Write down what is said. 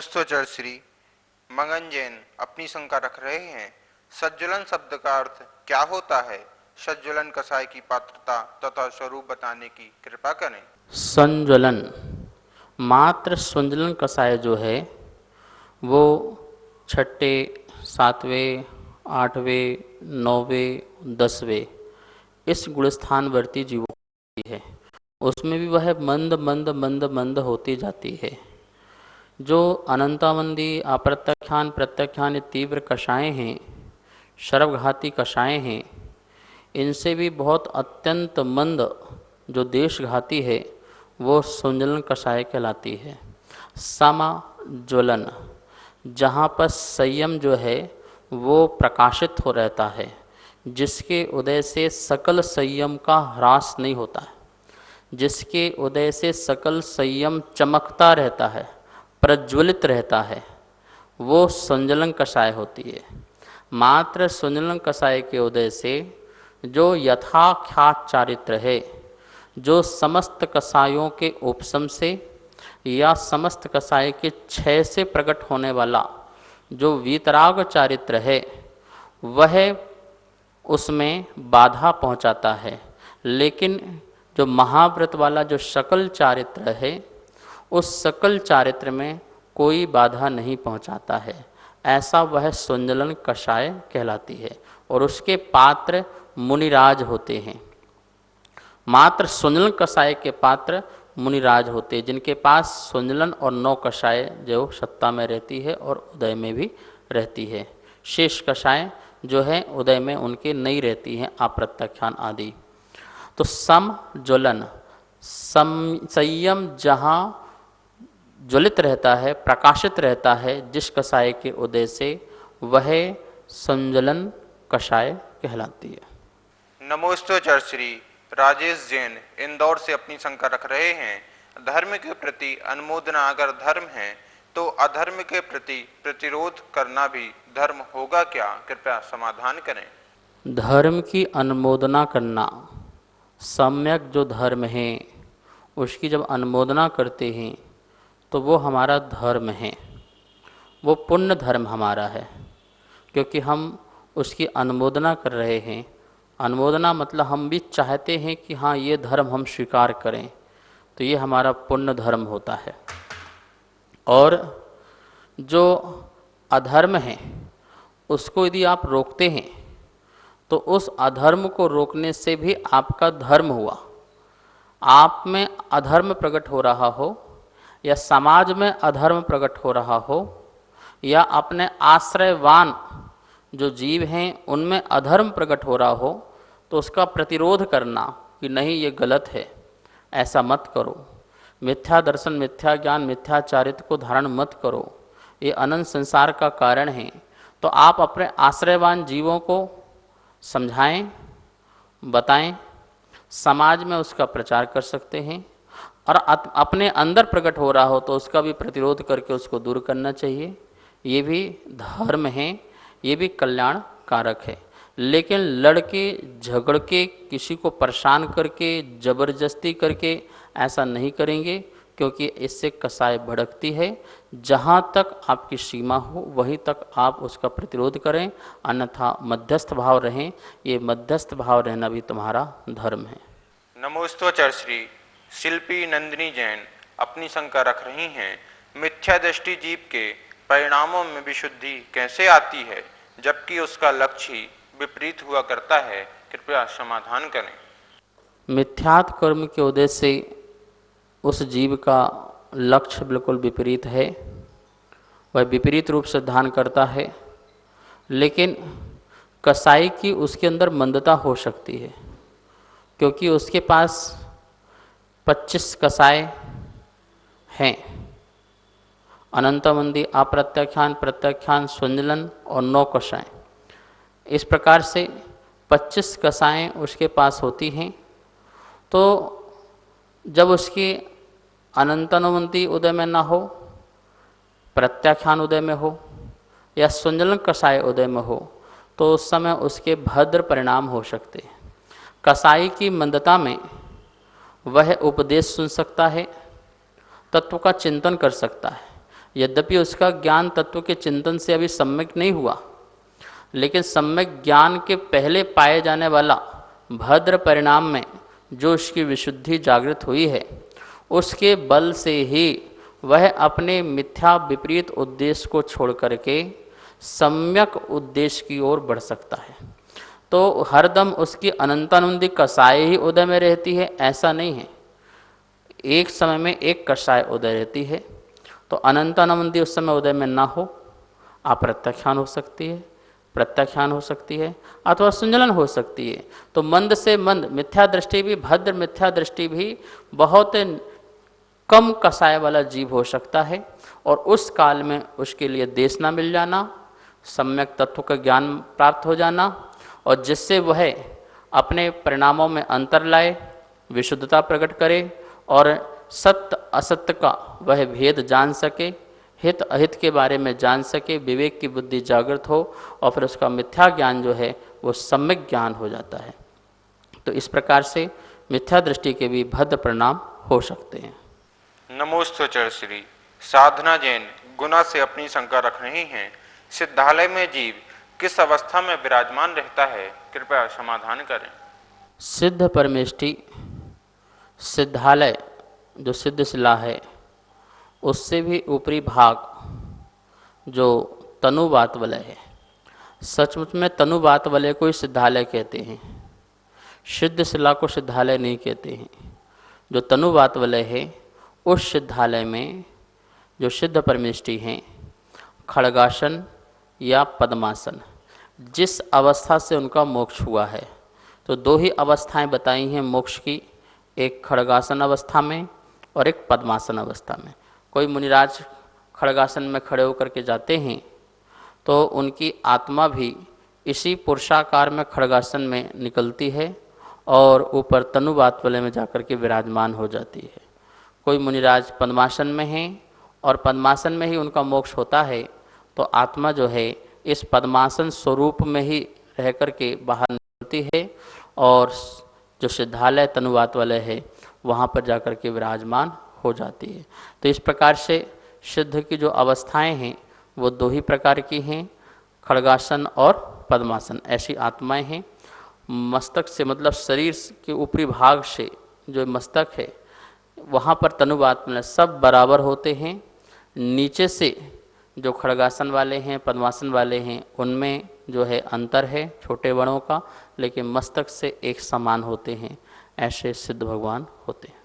नमोस्तोचर श्री मगन जैन अपनी शंका रख रहे हैं। सज्जलन शब्द का अर्थ क्या होता है? सज्जलन कसाय की पात्रता तथा स्वरूप बताने की कृपा करें। संज्वलन मात्र संज्वलन कषाय जो है वो छठे, सातवें, आठवें, नौवें, 10वें इस गुणस्थानवर्ती जीवों की है। उसमें भी वह मंद मंद मंद मंद होती जाती है। जो अनंतावंदी, अप्रत्याख्यान, प्रत्याख्यान ये तीव्र कषाएँ हैं, सर्वघाती कषाएँ हैं, इनसे भी बहुत अत्यंत मंद जो देशघाती है वो संज्वलन कषाय कहलाती है। समज्वलन जहाँ पर संयम जो है वो प्रकाशित हो रहता है, जिसके उदय से सकल संयम का ह्रास नहीं होता है, जिसके उदय से सकल संयम चमकता रहता है, प्रज्वलित रहता है, वो संज्वलन कषाय होती है। मात्र संज्वलन कषाय के उदय से जो यथाख्यात चारित्र है, जो समस्त कषायों के उपशम से या समस्त कषाय के क्षय से प्रकट होने वाला जो वीतराग चारित्र है, वह उसमें बाधा पहुंचाता है। लेकिन जो महाव्रत वाला जो सकल चारित्र है, उस सकल चारित्र में कोई बाधा नहीं पहुंचाता है। ऐसा वह संज्वलन कषाय कहलाती है और उसके पात्र मुनिराज होते हैं। मात्र संज्वलन कषाय के पात्र मुनिराज होते हैं, जिनके पास संज्वलन और 9 कषाय जो सत्ता में रहती है और उदय में भी रहती है। शेष कषाय जो है उदय में उनके नहीं रहती हैं, अप्रत्याख्यान आदि। तो समज्वलन संयम जहाँ ज्वलित रहता है, प्रकाशित रहता है जिस कषाय के उदय से, वह संज्वलन कषाय कहलाती है। नमोस्तोचर श्री राजेश जैन इंदौर से अपनी शंका रख रहे हैं। धर्म के प्रति अनुमोदना अगर धर्म है तो अधर्म के प्रति प्रतिरोध करना भी धर्म होगा क्या? कृपया समाधान करें। धर्म की अनुमोदना करना, सम्यक जो धर्म है उसकी जब अनुमोदना करते हैं तो वो हमारा धर्म है, वो पुण्य धर्म हमारा है, क्योंकि हम उसकी अनुमोदना कर रहे हैं। अनुमोदना मतलब हम भी चाहते हैं कि हाँ ये धर्म हम स्वीकार करें, तो ये हमारा पुण्य धर्म होता है। और जो अधर्म है उसको यदि आप रोकते हैं तो उस अधर्म को रोकने से भी आपका धर्म हुआ। आप में अधर्म प्रकट हो रहा हो या समाज में अधर्म प्रकट हो रहा हो या अपने आश्रयवान जो जीव हैं उनमें अधर्म प्रकट हो रहा हो, तो उसका प्रतिरोध करना कि नहीं ये गलत है, ऐसा मत करो, मिथ्या दर्शन, मिथ्या ज्ञान, मिथ्या चारित्र को धारण मत करो, ये अनंत संसार का कारण है। तो आप अपने आश्रयवान जीवों को समझाएं, बताएं, समाज में उसका प्रचार कर सकते हैं। और अपने अंदर प्रकट हो रहा हो तो उसका भी प्रतिरोध करके उसको दूर करना चाहिए। ये भी धर्म है, ये भी कल्याण कारक है। लेकिन लड़के झगड़ के किसी को परेशान करके जबरदस्ती करके ऐसा नहीं करेंगे, क्योंकि इससे कसाय भड़कती है। जहाँ तक आपकी सीमा हो वहीं तक आप उसका प्रतिरोध करें, अन्यथा मध्यस्थ भाव रहें। ये मध्यस्थ भाव रहना भी तुम्हारा धर्म है। नमोस्तोचर श्री शिल्पी नंदिनी जैन अपनी शंका रख रही हैं। मिथ्या दृष्टि जीव के परिणामों में विशुद्धि कैसे आती है जबकि उसका लक्ष्य ही विपरीत हुआ करता है? कृपया समाधान करें। मिथ्यात्व कर्म के उदय से उस जीव का लक्ष्य बिल्कुल विपरीत है, वह विपरीत रूप से ध्यान करता है। लेकिन कसाई की उसके अंदर मंदता हो सकती है, क्योंकि उसके पास 25 कसाय हैं, अनंतमंदी, अप्रत्याख्यान, प्रत्याख्यान, संज्वलन और 9 कसाएँ। इस प्रकार से 25 कसाएँ उसके पास होती हैं। तो जब उसकी अनंतनुवंती उदय में ना हो, प्रत्याख्यान उदय में हो या संज्वलन कसाय उदय में हो, तो उस समय उसके भद्र परिणाम हो सकते हैं। कसाई की मंदता में वह उपदेश सुन सकता है, तत्व का चिंतन कर सकता है, यद्यपि उसका ज्ञान तत्व के चिंतन से अभी सम्यक नहीं हुआ, लेकिन सम्यक ज्ञान के पहले पाए जाने वाला भद्र परिणाम में जो उसकी विशुद्धि जागृत हुई है, उसके बल से ही वह अपने मिथ्या विपरीत उद्देश्य को छोड़ करके सम्यक उद्देश्य की ओर बढ़ सकता है। तो हरदम उसकी अनंतानंदी कसाई ही उदय में रहती है, ऐसा नहीं है। एक समय में एक कसाय उदय रहती है, तो अनंतानंदी उस समय उदय में ना हो, अप्रत्याख्यान हो सकती है, प्रत्याख्यान हो सकती है, अथवा संजलन हो सकती है। तो मंद से मंद मिथ्या दृष्टि भी, भद्र मिथ्या दृष्टि भी बहुत कम कसाय वाला जीव हो सकता है, और उस काल में उसके लिए देश ना मिल जाना, सम्यक तत्व का ज्ञान प्राप्त हो जाना, और जिससे वह अपने परिणामों में अंतर लाए, विशुद्धता प्रकट करे और सत्य असत्य का वह भेद जान सके, हित अहित के बारे में जान सके, विवेक की बुद्धि जागृत हो, और फिर उसका मिथ्या ज्ञान जो है वो सम्यक ज्ञान हो जाता है। तो इस प्रकार से मिथ्या दृष्टि के भी भद्र परिणाम हो सकते हैं। नमोस्तुचर श्री साधना जैन गुना से अपनी शंका रख रही हैं। सिद्धालय में जीव किस अवस्था में विराजमान रहता है, कृपया समाधान करें। सिद्ध परमेष्टि सिद्धालय जो सिद्ध शिला है, उससे भी ऊपरी भाग जो तनुवात वलय है, सचमुच में तनुवात वलय को ही सिद्धालय कहते हैं, सिद्ध शिला को सिद्धालय नहीं कहते हैं। जो तनुवात वलय है, उस सिद्धालय में जो सिद्ध परमेष्टि हैं, खड़गासन या पद्मासन, जिस अवस्था से उनका मोक्ष हुआ है, तो दो ही अवस्थाएं बताई हैं मोक्ष की, एक खड़गासन अवस्था में और एक पद्मासन अवस्था में। कोई मुनिराज खड़गासन में खड़े होकर के जाते हैं तो उनकी आत्मा भी इसी पुरुषाकार में खड़गासन में निकलती है और ऊपर तनुवात वलय में जाकर के विराजमान हो जाती है। कोई मुनिराज पद्मासन में हैं और पद्मासन में ही उनका मोक्ष होता है, तो आत्मा जो है इस पद्मासन स्वरूप में ही रह कर के बाहर निकलती है और जो सिद्धालय तनुवात वलय है वहाँ पर जाकर के विराजमान हो जाती है। तो इस प्रकार से सिद्ध की जो अवस्थाएं हैं वो दो ही प्रकार की हैं, खड़गासन और पद्मासन। ऐसी आत्माएं हैं। मस्तक से मतलब शरीर के ऊपरी भाग से जो मस्तक है वहाँ पर तनुवात में सब बराबर होते हैं। नीचे से जो खड़गासन वाले हैं, पद्मासन वाले हैं, उनमें जो है अंतर है छोटे बड़ों का, लेकिन मस्तक से एक समान होते हैं। ऐसे सिद्ध भगवान होते हैं।